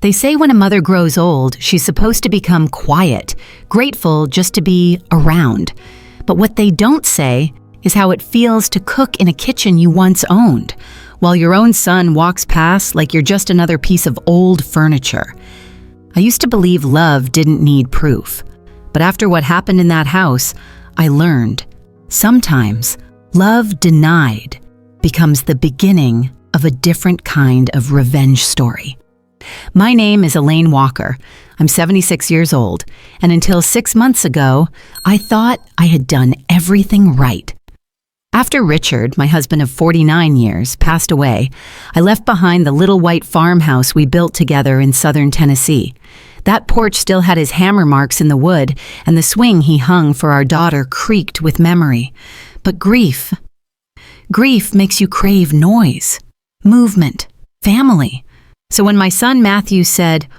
They say when a mother grows old, she's supposed to become quiet, grateful just to be around. But what they don't say is how it feels to cook in a kitchen you once owned, while your own son walks past like you're just another piece of old furniture. I used to believe love didn't need proof. But after what happened in that house, I learned sometimes love denied becomes the beginning of a different kind of revenge story. My name is Elaine Walker. I'm 76 years old, and until 6 months ago, I thought I had done everything right. After Richard, my husband of 49 years, passed away, I left behind the little white farmhouse we built together in southern Tennessee. That porch still had his hammer marks in the wood, and the swing he hung for our daughter creaked with memory. But grief makes you crave noise, movement, family. So when my son Matthew said,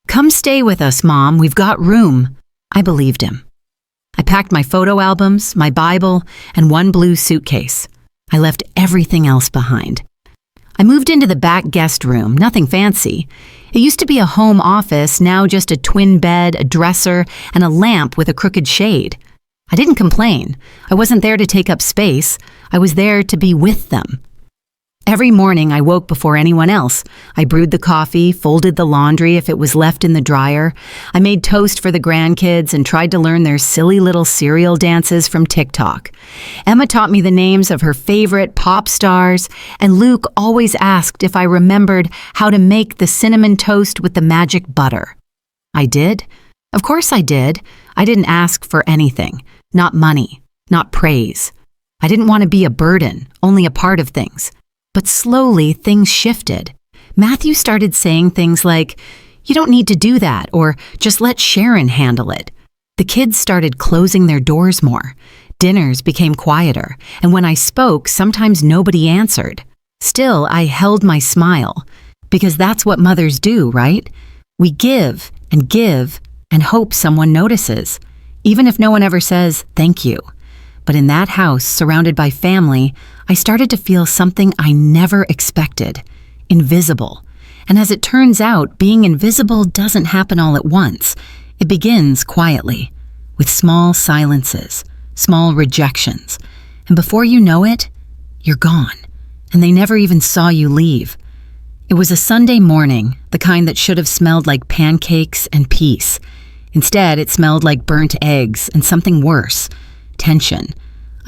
"Come stay with us, Mom, we've got room," I believed him. I packed my photo albums, my Bible, and one blue suitcase. I left everything else behind. I moved into the back guest room, nothing fancy. It used to be a home office, now just a twin bed, a dresser, and a lamp with a crooked shade. I didn't complain. I wasn't there to take up space. I was there to be with them. Every morning I woke before anyone else. I brewed the coffee, folded the laundry if it was left in the dryer. I made toast for the grandkids and tried to learn their silly little cereal dances from TikTok. Emma taught me the names of her favorite pop stars, and Luke always asked if I remembered how to make the cinnamon toast with the magic butter. I did. Of course I did. I didn't ask for anything. Not money, not praise. I didn't want to be a burden, only a part of things. But slowly, things shifted. Matthew started saying things like, "You don't need to do that," or "Just let Sharon handle it." The kids started closing their doors more. Dinners became quieter, and when I spoke, sometimes nobody answered. Still, I held my smile, because that's what mothers do, right? We give and hope someone notices, even if no one ever says thank you. But in that house, surrounded by family, I started to feel something I never expected, invisible. And as it turns out, being invisible doesn't happen all at once. It begins quietly, with small silences, small rejections. And before you know it, you're gone, and they never even saw you leave. It was a Sunday morning, the kind that should have smelled like pancakes and peace. Instead, it smelled like burnt eggs and something worse, tension.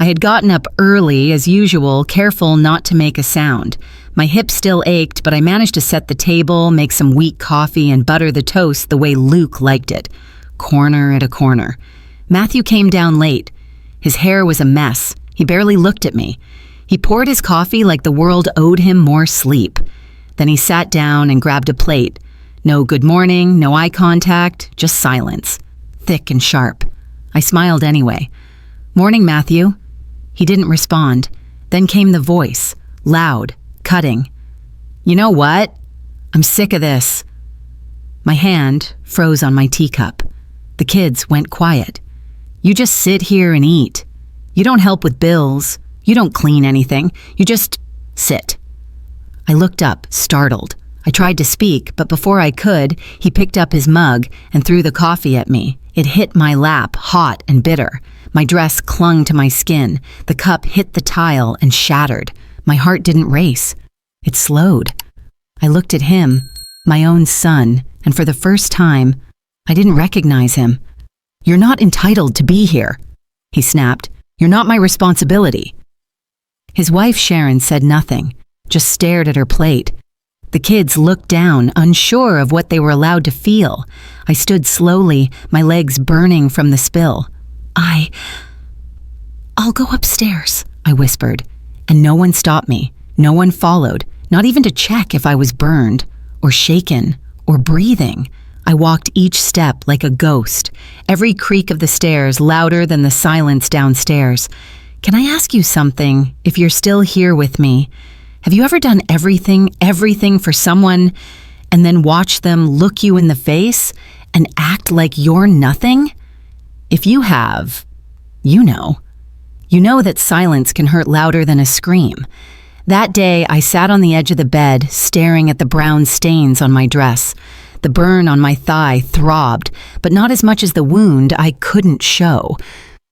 I had gotten up early, as usual, careful not to make a sound. My hip still ached, but I managed to set the table, make some weak coffee, and butter the toast the way Luke liked it, corner at a corner. Matthew came down late. His hair was a mess. He barely looked at me. He poured his coffee like the world owed him more sleep. Then he sat down and grabbed a plate. No good morning, no eye contact, just silence, thick and sharp. I smiled anyway. "Morning, Matthew." He didn't respond. Then came the voice, loud, cutting. "You know what? I'm sick of this." My hand froze on my teacup. The kids went quiet. "You just sit here and eat. You don't help with bills. You don't clean anything. You just sit." I looked up, startled. I tried to speak, but before I could, he picked up his mug and threw the coffee at me. It hit my lap, hot and bitter. My dress clung to my skin. The cup hit the tile and shattered. My heart didn't race. It slowed. I looked at him, my own son, and for the first time, I didn't recognize him. "You're not entitled to be here," he snapped. "You're not my responsibility." His wife, Sharon, said nothing, just stared at her plate. The kids looked down, unsure of what they were allowed to feel. I stood slowly, my legs burning from the spill. I'll go upstairs," I whispered, and no one stopped me. No one followed, not even to check if I was burned, or shaken, or breathing. I walked each step like a ghost, every creak of the stairs louder than the silence downstairs. Can I ask you something, if you're still here with me? Have you ever done everything for someone, and then watched them look you in the face and act like you're nothing? If you have, you know. You know that silence can hurt louder than a scream. That day, I sat on the edge of the bed, staring at the brown stains on my dress. The burn on my thigh throbbed, but not as much as the wound I couldn't show.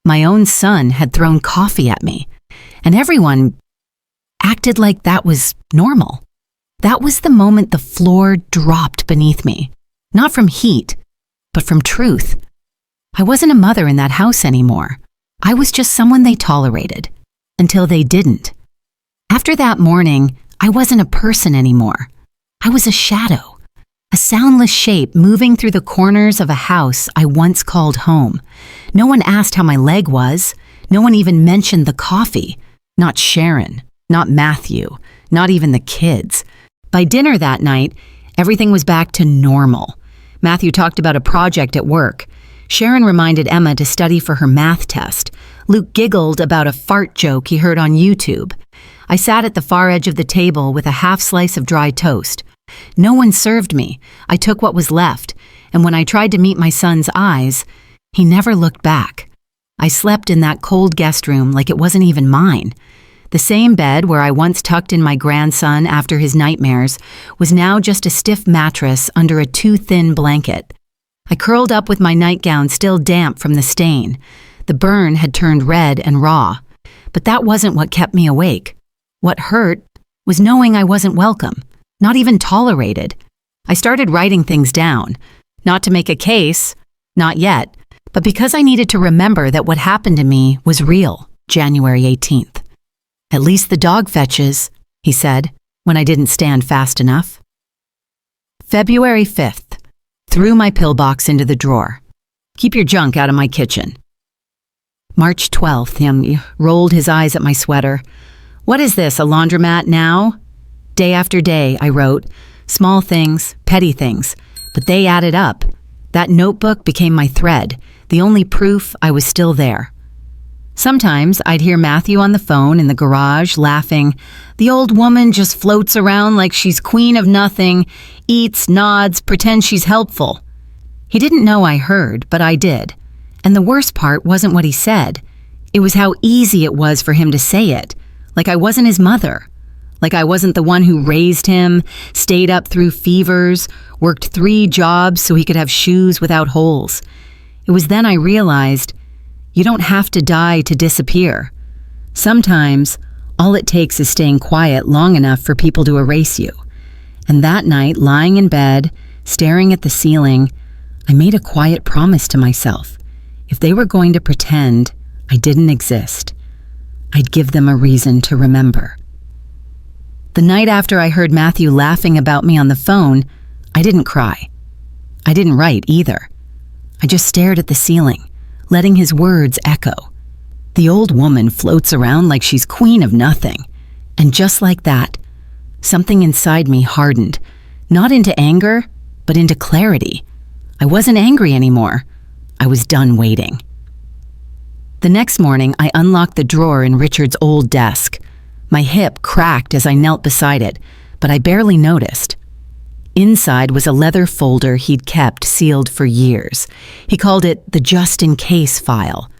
My own son had thrown coffee at me, and everyone acted like that was normal. That was the moment the floor dropped beneath me, not from heat, but from truth. I wasn't a mother in that house anymore. I was just someone they tolerated, until they didn't. After that morning, I wasn't a person anymore. I was a shadow, a soundless shape moving through the corners of a house I once called home. No one asked how my leg was. No one even mentioned the coffee. Not Sharon, not Matthew, not even the kids. By dinner that night, everything was back to normal. Matthew talked about a project at work. Sharon reminded Emma to study for her math test. Luke giggled about a fart joke he heard on YouTube. I sat at the far edge of the table with a half slice of dry toast. No one served me. I took what was left, and when I tried to meet my son's eyes, he never looked back. I slept in that cold guest room like it wasn't even mine. The same bed where I once tucked in my grandson after his nightmares was now just a stiff mattress under a too thin blanket. I curled up with my nightgown still damp from the stain. The burn had turned red and raw, but that wasn't what kept me awake. What hurt was knowing I wasn't welcome, not even tolerated. I started writing things down, not to make a case, not yet, but because I needed to remember that what happened to me was real, January 18th. "At least the dog fetches," he said, when I didn't stand fast enough. February 5th. Threw my pillbox into the drawer. "Keep your junk out of my kitchen." March 12th. He rolled his eyes at my sweater. "What is this, a laundromat now?" Day after day, I wrote. Small things, petty things, but they added up. That notebook became my thread, the only proof I was still there. Sometimes I'd hear Matthew on the phone in the garage laughing. "The old woman just floats around like she's queen of nothing, eats, nods, pretends she's helpful." He didn't know I heard, but I did. And the worst part wasn't what he said. It was how easy it was for him to say it, like I wasn't his mother. Like I wasn't the one who raised him, stayed up through fevers, worked 3 jobs so he could have shoes without holes. It was then I realized, you don't have to die to disappear. Sometimes, all it takes is staying quiet long enough for people to erase you. And that night, lying in bed, staring at the ceiling, I made a quiet promise to myself. If they were going to pretend I didn't exist, I'd give them a reason to remember. The night after I heard Matthew laughing about me on the phone, I didn't cry. I didn't write either. I just stared at the ceiling, letting his words echo. The old woman floats around like she's queen of nothing. And just like that, something inside me hardened, not into anger, but into clarity. I wasn't angry anymore. I was done waiting. The next morning, I unlocked the drawer in Richard's old desk. My hip cracked as I knelt beside it, but I barely noticed. Inside was a leather folder he'd kept sealed for years. He called it the just-in-case file.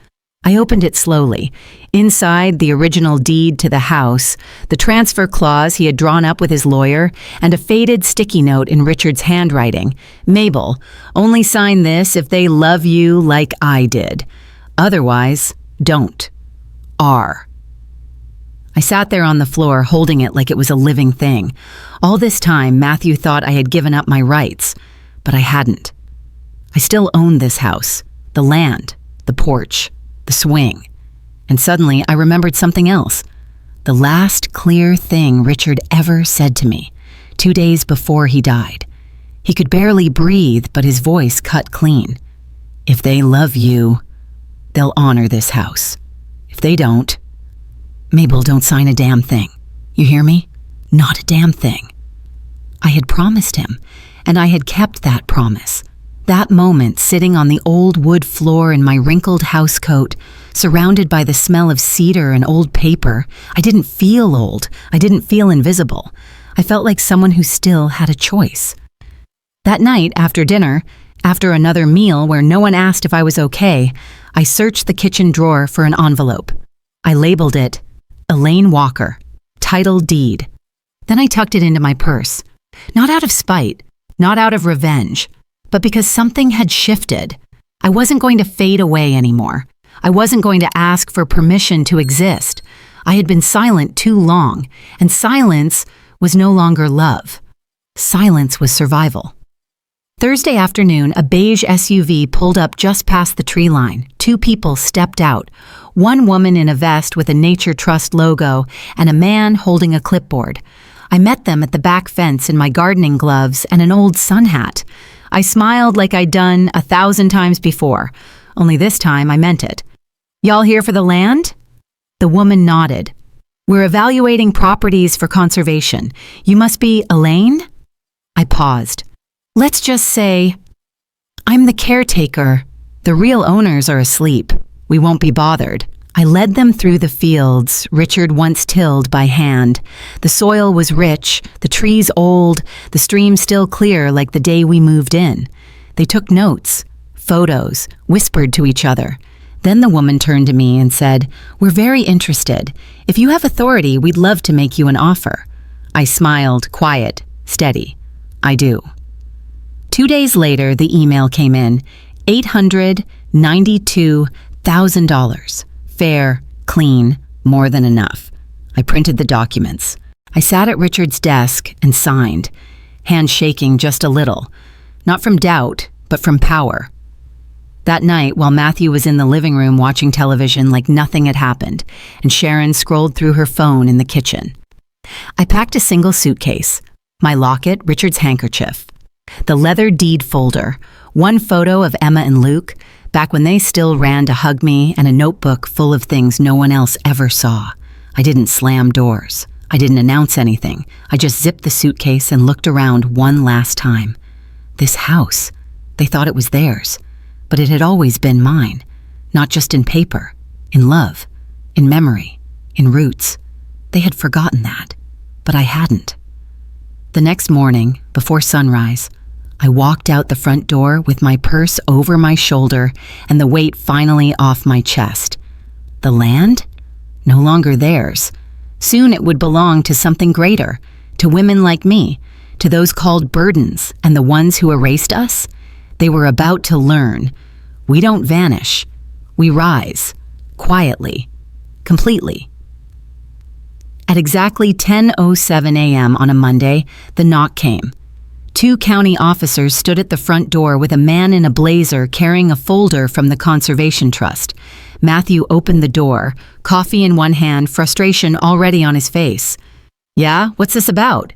I opened it slowly. Inside, the original deed to the house, the transfer clause he had drawn up with his lawyer, and a faded sticky note in Richard's handwriting. "Mabel, only sign this if they love you like I did. Otherwise, don't. R." I sat there on the floor holding it like it was a living thing. All this time, Matthew thought I had given up my rights, but I hadn't. I still owned this house, the land, the porch, the swing. And suddenly I remembered something else. The last clear thing Richard ever said to me, 2 days before he died. He could barely breathe, but his voice cut clean. "If they love you, they'll honor this house. If they don't, Mabel, don't sign a damn thing. You hear me? Not a damn thing." I had promised him, and I had kept that promise. That moment, sitting on the old wood floor in my wrinkled housecoat, surrounded by the smell of cedar and old paper, I didn't feel old. I didn't feel invisible. I felt like someone who still had a choice. That night, after dinner, after another meal where no one asked if I was okay, I searched the kitchen drawer for an envelope. I labeled it Elaine Walker, title deed. Then I tucked it into my purse. Not out of spite, Not out of revenge, but because something had shifted. I wasn't going to fade away anymore. I wasn't going to ask for permission to exist. I had been silent too long, and silence was no longer love. Silence was survival. Thursday afternoon, a beige SUV pulled up just past the tree line. Two people stepped out, one woman in a vest with a Nature Trust logo and a man holding a clipboard. I met them at the back fence in my gardening gloves and an old sun hat. I smiled like I'd done 1,000 times before, only this time I meant it. "Y'all here for the land?" The woman nodded. "We're evaluating properties for conservation. You must be Elaine?" I paused. "Let's just say, I'm the caretaker. The real owners are asleep. We won't be bothered." I led them through the fields Richard once tilled by hand. The soil was rich, the trees old, the stream still clear like the day we moved in. They took notes, photos, whispered to each other. Then the woman turned to me and said, "We're very interested. If you have authority, we'd love to make you an offer." I smiled, quiet, steady. "I do." 2 days later, the email came in, $892,000. Fair, clean, more than enough. I printed the documents. I sat at Richard's desk and signed, hand shaking just a little, not from doubt, but from power. That night, while Matthew was in the living room watching television like nothing had happened, and Sharon scrolled through her phone in the kitchen, I packed a single suitcase, my locket, Richard's handkerchief, the leather deed folder, one photo of Emma and Luke, back when they still ran to hug me, and a notebook full of things no one else ever saw. I didn't slam doors. I didn't announce anything. I just zipped the suitcase and looked around one last time. This house, they thought it was theirs, but it had always been mine, not just in paper, in love, in memory, in roots. They had forgotten that, but I hadn't. The next morning, before sunrise, I walked out the front door with my purse over my shoulder and the weight finally off my chest. The land? No longer theirs. Soon it would belong to something greater, to women like me, to those called burdens and the ones who erased us. They were about to learn. We don't vanish. We rise. Quietly. Completely. At exactly 10:07 a.m. on a Monday, the knock came. 2 county officers stood at the front door with a man in a blazer carrying a folder from the Conservation Trust. Matthew opened the door, coffee in one hand, frustration already on his face. "Yeah, what's this about?"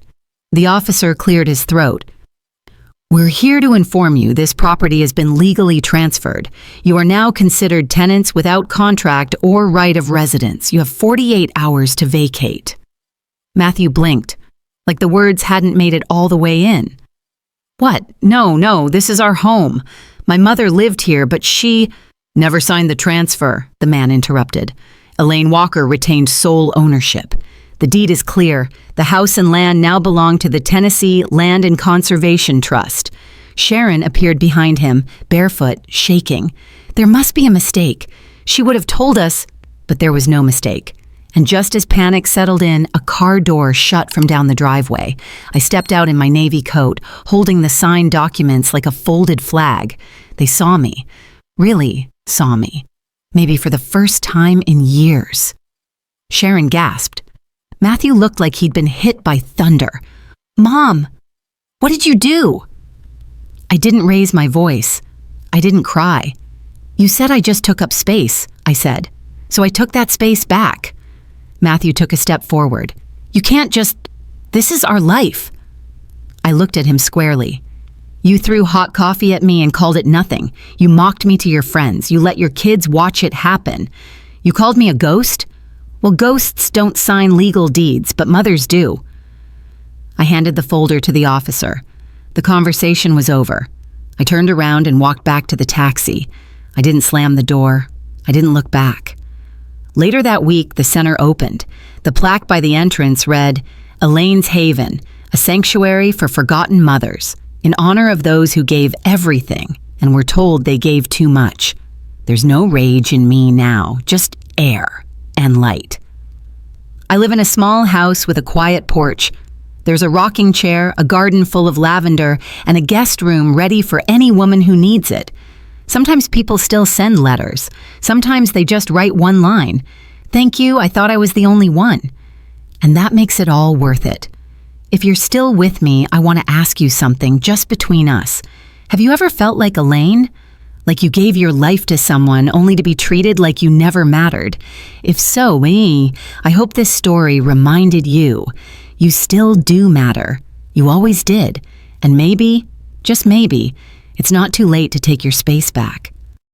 The officer cleared his throat. "We're here to inform you this property has been legally transferred. You are now considered tenants without contract or right of residence. You have 48 hours to vacate." Matthew blinked, like the words hadn't made it all the way in. "What? No, this is our home. My mother lived here, but she—" "Never signed the transfer," the man interrupted. "Elaine Walker retained sole ownership. The deed is clear. The house and land now belong to the Tennessee Land and Conservation Trust." Sharon appeared behind him, barefoot, shaking. "There must be a mistake. She would have told us," but there was no mistake. And just as panic settled in, a car door shut from down the driveway. I stepped out in my navy coat, holding the signed documents like a folded flag. They saw me. Really saw me. Maybe for the first time in years. Sharon gasped. Matthew looked like he'd been hit by thunder. "Mom, what did you do?" I didn't raise my voice. I didn't cry. "You said I just took up space," I said. "So I took that space back." Matthew took a step forward. "You can't just... This is our life." I looked at him squarely. "You threw hot coffee at me and called it nothing. You mocked me to your friends. You let your kids watch it happen. You called me a ghost? Well, ghosts don't sign legal deeds, but mothers do." I handed the folder to the officer. The conversation was over. I turned around and walked back to the taxi. I didn't slam the door. I didn't look back. Later that week, the center opened. The plaque by the entrance read, "Elaine's Haven, a sanctuary for forgotten mothers, in honor of those who gave everything and were told they gave too much. There's no rage in me now, just air and light." I live in a small house with a quiet porch. There's a rocking chair, a garden full of lavender, and a guest room ready for any woman who needs it. Sometimes people still send letters. Sometimes they just write one line. "Thank you, I thought I was the only one." And that makes it all worth it. If you're still with me, I want to ask you something just between us. Have you ever felt like Elaine? Like you gave your life to someone only to be treated like you never mattered? If so, I hope this story reminded you, you still do matter. You always did. And maybe, just maybe, it's not too late to take your space back.